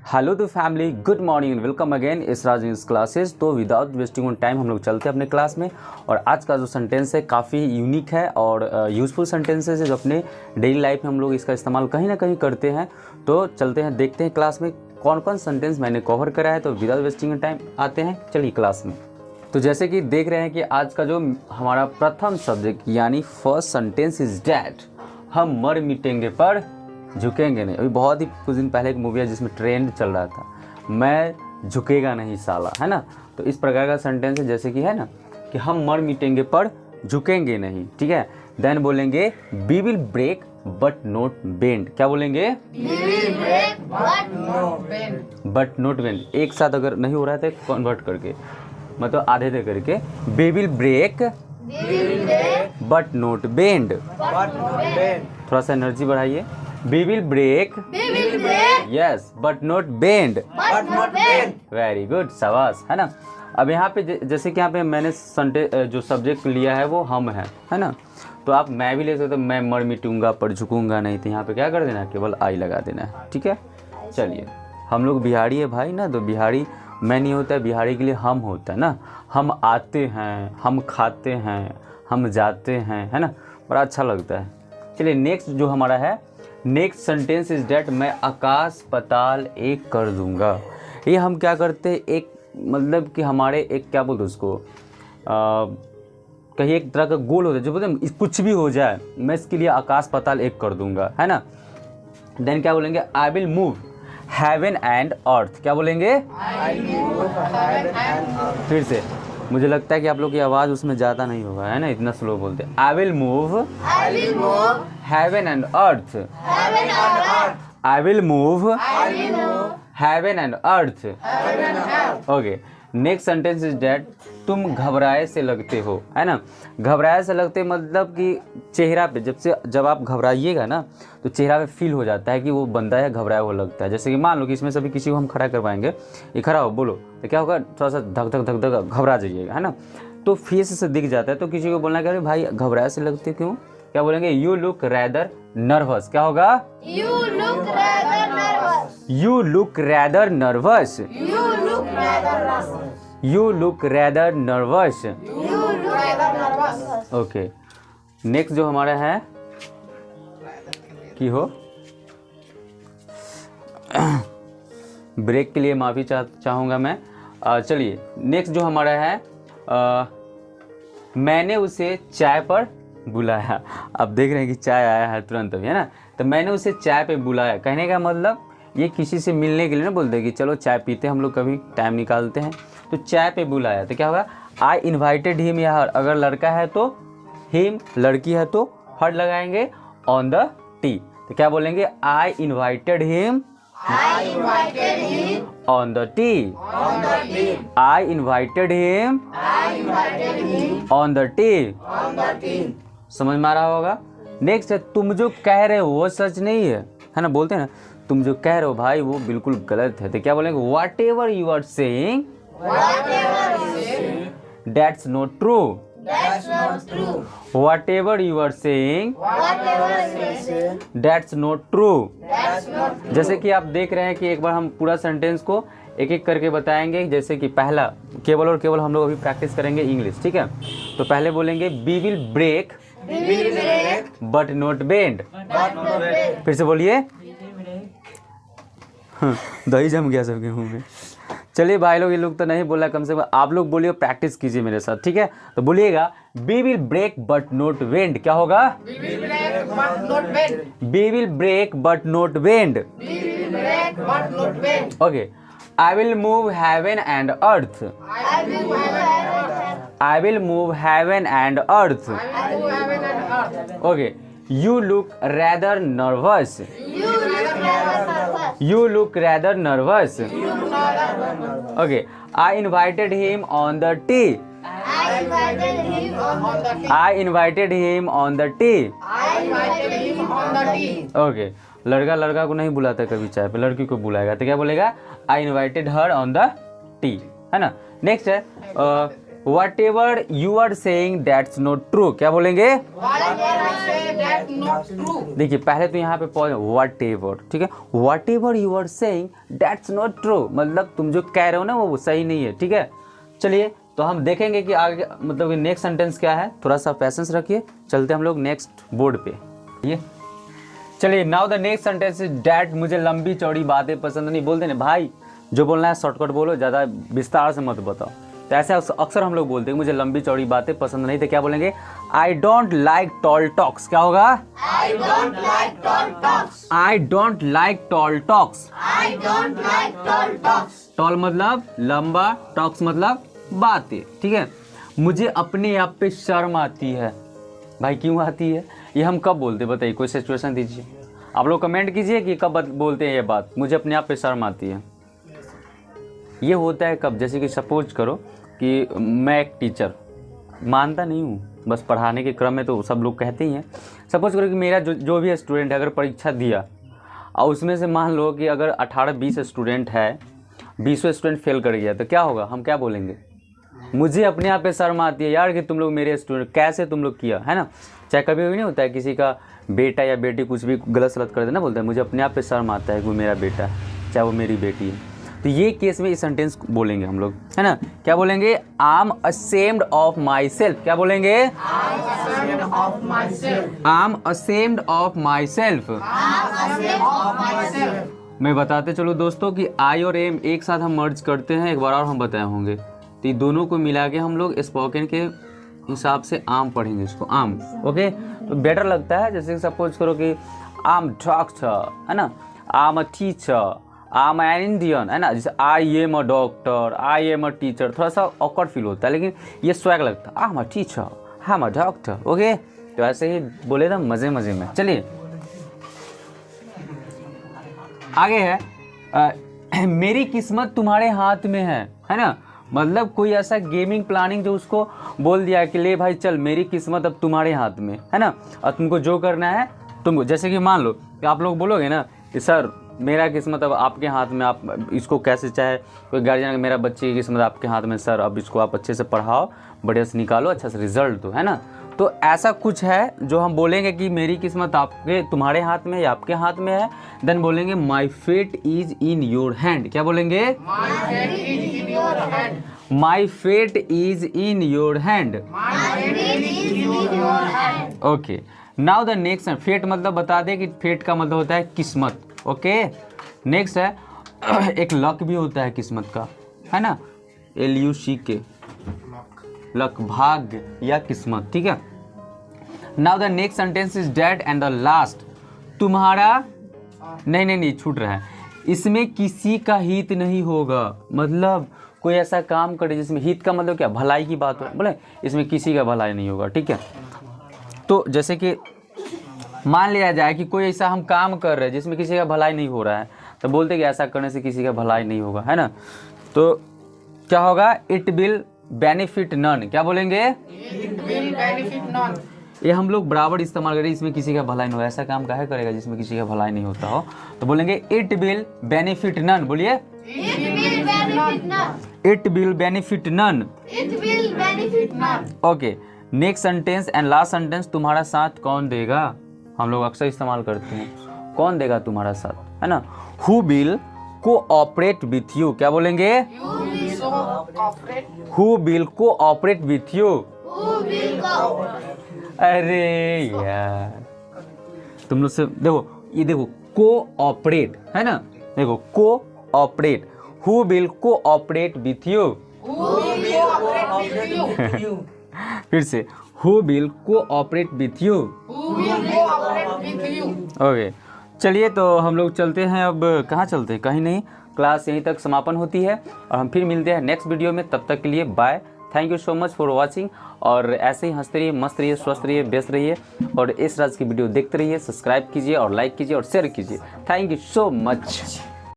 Hello the family, good morning and welcome again इस राज news classes. तो without wasting on time हम लोग चलते हैं अपने क्लास में। और आज का जो सेंटेंस है काफ़ी यूनिक है और यूज़फुल सेंटेंसेस है जो अपने डेली लाइफ में हम लोग इसका इस्तेमाल कहीं ना कहीं करते हैं। तो चलते हैं, देखते हैं क्लास में कौन कौन सेंटेंस मैंने कवर करा है। तो विदाउट वेस्टिंग ऑन टाइम आते हैं, चलिए क्लास में। तो जैसे कि देख रहे हैं कि आज का जो हमारा प्रथम सब्जेक्ट यानी फर्स्ट सेंटेंस इज डैट, हम मर मिटेंगे पर झुकेंगे नहीं। अभी बहुत ही कुछ दिन पहले एक मूवी है जिसमें ट्रेंड चल रहा था, मैं झुकेगा नहीं साला, है ना। तो इस प्रकार का सेंटेंस है जैसे कि है ना कि हम मर मिटेंगे पर झुकेंगे नहीं, ठीक है। देन बोलेंगे we will break but not bend. क्या बोलेंगे? But not bend. एक साथ अगर नहीं हो रहा है तो कन्वर्ट करके, मतलब आधे आधे करके, we will break but not bend. थोड़ा सा एनर्जी बढ़ाइए। We will break, yes, but not bend. Very good, शाबाश, है ना। अब यहाँ पे जैसे कि यहाँ पे मैंने जो सब्जेक्ट लिया है वो हम है ना। तो आप मैं भी ले सकते हो, मैं मर मिटूंगा पर झुकूंगा नहीं। तो यहाँ पे क्या कर देना है, केवल आई लगा देना है, ठीक है। चलिए, हम लोग बिहारी है भाई ना, तो बिहारी मैं नहीं होता है, बिहारी के लिए हम होता है ना। हम आते हैं, हम खाते हैं, हम जाते हैं, है ना, बड़ा अच्छा लगता है। चलिए नेक्स्ट जो हमारा है, नेक्स्ट सेंटेंस इज डैट, मैं आकाश पताल एक कर दूंगा। ये हम क्या करते हैं, एक मतलब कि हमारे एक क्या बोलते उसको, कहीं एक तरह का गोल होता है जो बोलते हैं कुछ भी हो जाए मैं इसके लिए आकाश पताल एक कर दूंगा, है ना। देन क्या बोलेंगे, आई विल मूव हेवन एंड अर्थ। क्या बोलेंगे? फिर से, मुझे लगता है कि आप लोग की आवाज़ उसमें ज़्यादा नहीं होगा, है ना, इतना स्लो बोलते हैं। आई will move heaven and earth. I will move heaven and earth. Okay, next sentence is that, तुम घबराए से लगते हो, है ना। घबराए से लगते मतलब कि चेहरा पे जब आप घबराइएगा ना तो चेहरा पे फील हो जाता है कि वो बंदा है घबराया हुआ लगता है। जैसे कि मान लो कि इसमें सभी किसी को हम खड़ा करवाएंगे, ये खड़ा हो बोलो, तो क्या होगा, थोड़ा सा धक धक धक धक घबरा जाइएगा, है ना। तो फेस से दिख जाता है। तो किसी को बोलना क्या, भाई घबराए से लगते क्यों? क्या बोलेंगे? You look rather nervous. क्या होगा? You look rather nervous. You look rather nervous. Okay, next जो हमारा है कि हो ब्रेक के लिए माफ़ी चाहूँगा मैं। चलिए नेक्स्ट जो हमारा है, मैंने उसे चाय पर बुलाया। अब देख रहे हैं कि चाय आया है तुरंत अभी, है ना। तो मैंने उसे चाय पे बुलाया, कहने का मतलब ये किसी से मिलने के लिए ना बोलते कि चलो चाय पीते हम लोग, कभी टाइम निकालते हैं। तो चाय पे बुलाया तो क्या होगा, आई इन्वाइटेड हिम या हर। अगर लड़का है तो हिम, लड़की है तो हर लगाएंगे ऑन द टी। तो क्या बोलेंगे, I invited him on the T. I invited him on the T. समझ में आ रहा होगा। नेक्स्ट है, तुम जो कह रहे हो वो सच नहीं है ना। बोलते हैं ना, तुम जो कह रहे हो भाई वो बिल्कुल गलत है। तो क्या बोलेंगे, whatever you are saying that's not true. Whatever you are saying that's not true. जैसे कि आप देख रहे हैं कि एक बार हम पूरा सेंटेंस को एक एक करके बताएंगे। जैसे कि पहला केवल और केवल हम लोग अभी प्रैक्टिस करेंगे इंग्लिश, ठीक है। तो पहले बोलेंगे we will break but not bend. फिर से बोलिए, दही जम गया सबके मुंह में। चलिए भाई लोग, ये लोग तो नहीं बोला, कम से कम आप लोग बोलिए, प्रैक्टिस कीजिए मेरे साथ, ठीक है। तो बोलिएगा, we will break but not bend. क्या होगा? We will break but not bend. Okay, I will move heaven and earth. I will move heaven and earth. Okay, you look rather nervous. You look rather nervous. Okay, I invited him on the tea. I invited him on the tea. Okay, लड़का लड़का को नहीं बुलाता कभी चाय पे, लड़की को बुलाएगा तो क्या बोलेगा, I invited her on the tea, है ना। नेक्स्ट है, whatever you are saying that's not true, क्या बोलेंगे? देखिए पहले तो यहाँ पे पॉज whatever, ठीक है, whatever you are saying that's not true, मतलब तुम जो कह रहे हो ना वो सही नहीं है, ठीक है। चलिए तो हम देखेंगे कि आगे मतलब नेक्स्ट सेंटेंस क्या है, थोड़ा सा पैसेंस रखिए, चलते हम लोग नेक्स्ट बोर्ड पे। ये चलिए, now the next sentence is that मुझे लंबी चौड़ी बातें पसंद नहीं। बोलते ना भाई, जो बोलना है शॉर्टकट बोलो, ज़्यादा विस्तार से मत बताओ। तो ऐसे अक्सर हम लोग बोलते हैं मुझे लंबी चौड़ी बातें पसंद नहीं, तो क्या बोलेंगे? I don't like tall talks. क्या होगा? I don't like tall talks. I don't like tall talks. I don't like tall talks. Tall मतलब लंबा, टॉक्स मतलब बातें, ठीक है। मुझे अपने आप पे शर्म आती है। भाई क्यों आती है? ये हम कब बोलते बताइए, कोई सिचुएशन दीजिए, आप लोग कमेंट कीजिए कि कब बोलते हैं ये बात, मुझे अपने आप पे शर्म आती है। ये होता है कब? जैसे कि सपोज करो कि मैं एक टीचर, मानता नहीं हूँ, बस पढ़ाने के क्रम में तो सब लोग कहते ही हैं। सपोज करो कि मेरा जो भी स्टूडेंट है अगर परीक्षा दिया और उसमें से मान लो कि अगर 18-20 स्टूडेंट है, 20वें स्टूडेंट फेल कर गया, तो क्या होगा? हम क्या बोलेंगे? मुझे अपने आप पे शर्म आती है यार कि तुम लोग मेरे स्टूडेंट कैसे तुम लोग किया, है ना। चाहे कभी भी नहीं होता है किसी का बेटा या बेटी कुछ भी गलत सलत कर देना, बोलता है मुझे अपने आप पे शर्म आता है कि वो मेरा बेटा है, चाहे वो मेरी बेटी है। तो ये केस में इस सेंटेंस बोलेंगे हम लोग, है ना। क्या बोलेंगे? I am ashamed of my self. क्या बोलेंगे? I am ashamed of my self. I am ashamed of my self. मैं बताते चलो दोस्तों कि आई और एम एक साथ हम मर्ज करते हैं, एक बार और हम बताए होंगे। तो ये दोनों को मिला के हम लोग स्पोकन के हिसाब से आम पढ़ेंगे, इसको आम, ओके। तो बेटर लगता है, जैसे सपोज करो कि आई एम डॉक्टर, है ना, I am a teacher, I am an Indian, है ना। जैसे I am a doctor, I am a teacher, थोड़ा सा ऑकवर्ड फील होता है, लेकिन ये स्वैग लगता है, I am a teacher, I am a doctor, okay. तो ऐसे ही बोले ना मज़े मज़े में। चलिए आगे है मेरी किस्मत तुम्हारे हाथ में है ना। मतलब कोई ऐसा गेमिंग प्लानिंग जो उसको बोल दिया कि ले भाई चल मेरी किस्मत अब तुम्हारे हाथ में है ना, और तुमको जो करना है तुमको। जैसे कि मान लो कि आप लोग बोलोगे ना कि सर मेरा किस्मत अब आपके हाथ में, आप इसको कैसे, चाहे कोई गार्जियन मेरा बच्चे की किस्मत आपके हाथ में सर, अब इसको आप अच्छे से पढ़ाओ, बढ़िया से निकालो, अच्छा से रिजल्ट दो, है ना। तो ऐसा कुछ है जो हम बोलेंगे कि मेरी किस्मत आपके तुम्हारे हाथ में या आपके हाथ में है। देन बोलेंगे my fate is in your hand. क्या बोलेंगे? My fate is in your hand. My fate is in your hand. Okay, now the next, fate मतलब बता दे कि फेट का मतलब होता है किस्मत, ओके। नेक्स्ट है एक लक भी होता है किस्मत का, है ना, LUCK, लक, भाग्य या किस्मत, ठीक है। Now the next sentence is that and the last, तुम्हारा नहीं छूट रहा है, इसमें किसी का हित नहीं होगा। मतलब कोई ऐसा काम करे जिसमें हित का मतलब क्या, भलाई की बात हो, बोले इसमें किसी का भलाई नहीं होगा, ठीक है। तो जैसे कि मान लिया जाए कि कोई ऐसा हम काम कर रहे हैं जिसमें किसी का भलाई नहीं हो रहा है, तो बोलते कि ऐसा करने से किसी का भलाई नहीं होगा, है ना। तो क्या होगा? It will benefit none. क्या बोलेंगे? It will benefit none. ये हम लोग बराबर इस्तेमाल करें, इसमें किसी का भलाई नहीं हो, ऐसा काम काहे करेगा जिसमें किसी का भलाई नहीं होता हो। तो बोलेंगे इट विल बेनिफिट नन। बोलिए it will benefit none. Okay, next sentence and last sentence, तुम्हारा साथ कौन देगा। हम लोग अक्सर इस्तेमाल करते हैं, कौन देगा तुम्हारा साथ, है ना। Who will cooperate with you. क्या बोलेंगे? Who will cooperate with you. अरे यार तुम लोग से देखो, ये देखो कोऑपरेट, है ना, देखो cooperate, who will cooperate with you. फिर से, who will cooperate with you. Okay, चलिए तो हम लोग चलते हैं। अब कहाँ चलते हैं? कहीं नहीं, क्लास यहीं तक समापन होती है और हम फिर मिलते हैं नेक्स्ट वीडियो में। तब तक के लिए bye, thank you so much for watching. और ऐसे ही हंसते रहिए, मस्त रहिए, स्वस्थ रहिए, व्यस्त रहिए और इस राज की वीडियो देखते रहिए। सब्सक्राइब कीजिए और लाइक कीजिए और शेयर कीजिए। Thank you so much.